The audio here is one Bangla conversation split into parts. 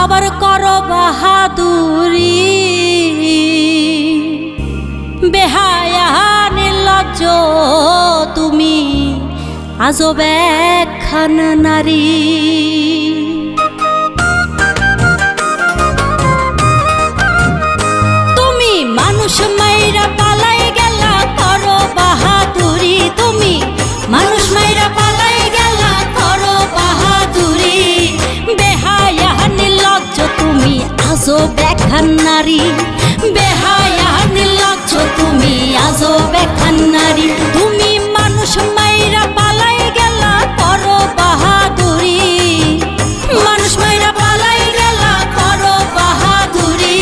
আবার করো বাহাদুরি, বেহায়া নির্লজ্জ তুমি আজব একখান নারী। তুমি মানুষ মাইরা পালাই গেলা করো বাহাদুরি, তুমি মানুষ মাইরা পালাই গেলা করো বাহাদুরি, বেহায়া নির্লজ্জ তুমি আজব একখান নারী, বেহায়া নির্লজ্জ তুমি আজব একখান নারী। তুমি মানুষ মাইরা পালাই গেলা করো বাহাদুরি, মানুষ মাইরা পালাই গেলা করো বাহাদুরি,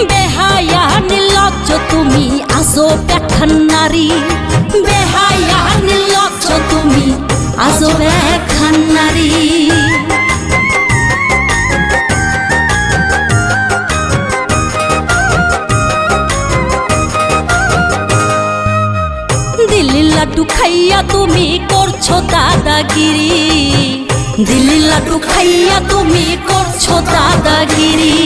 বেহায়া নির্লজ্জ তুমি আজব একখান নারী, বেহায়া নির্লজ্জ তুমি আজব একখান নারী। দিল্লির লাড্ডু খাইয়া তুমি করছো দাদাগিরি, দিল্লির লাড্ডু খাইয়া তুমি করছো দাদাগিরি,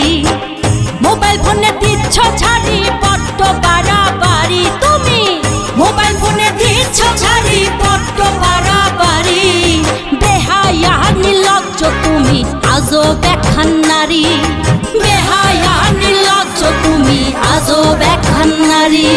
মোবাইল ফোনে দিচ্ছ ছাড়ি বড্ড বাড়াবাড়ি, তুমি মোবাইল ফোনে দিচ্ছ ছাড়ি বড্ড বাড়াবাড়ি, বেহায়া নির্লজ্জ তুমি আজব একখান নারী, বেহায়া নির্লজ্জ তুমি আজব একখান নারী।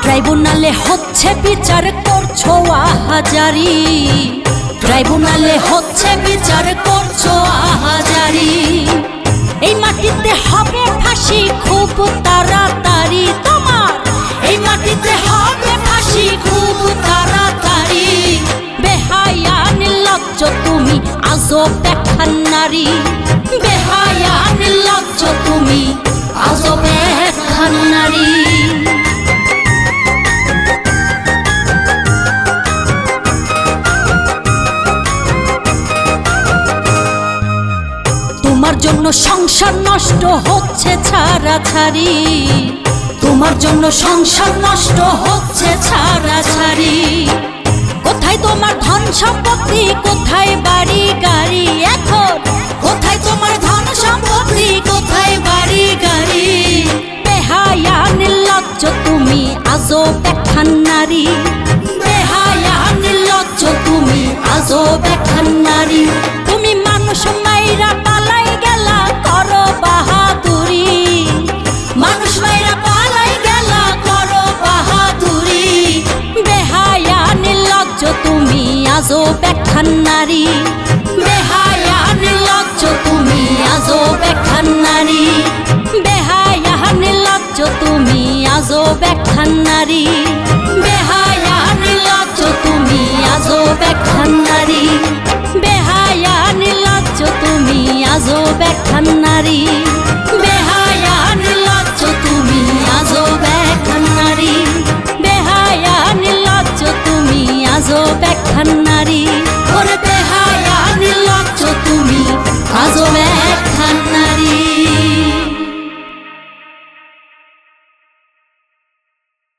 ট্রাইব্যুনালে হচ্ছে বিচার করছো আহাজারি, ট্রাইব্যুনালে হচ্ছে বিচার করছো আহাজারি, এই মাটিতে হবে ফাঁসি খুব তাড়াতাড়ি, তোমার এই মাটিতে হবে ফাঁসি খুব তাড়াতাড়ি, বেহায়া নির্লজ্জ তুমি আজব একখান নারী, বেহায়া নির্লজ্জ তুমি আজব একখান নারী। তোমার জন্য সংসার নষ্ট হচ্ছে ছাড়াছাড়ি, তোমার জন্য সংসার নষ্ট হচ্ছে ছাড়াছাড়ি, কোথায় তোমার ধন সম্পত্তি, কোথায় বাড়ি গাড়ি, এখন কোথায় তোমার ধন সম্পত্তি, কোথায় বাড়ি গাড়ি, বেহায়া নির্লজ্জ তুমি আজব একখান নারী, বেহায়া নির্লজ্জ তুমি আজব একখান নারী। তুমি মানুষ মাইরা পালাই গেলা করো বাহাদুরি, মানুষ মাইরা পালাই গেলা করো বাহাদুরি, বেহায়া নির্লজ্জ তুমি আজব একখান নারী, বেহায়া নির্লজ্জ তুমি আজব একখান নারী, বেহায়া নির্লজ্জ তুমি আজব একখান নারী, বেহায়া নির্লজ্জ তুমি আজব একখান নারী, বেহায়া নির্লজ্জ তুমি আজব একখান নারী।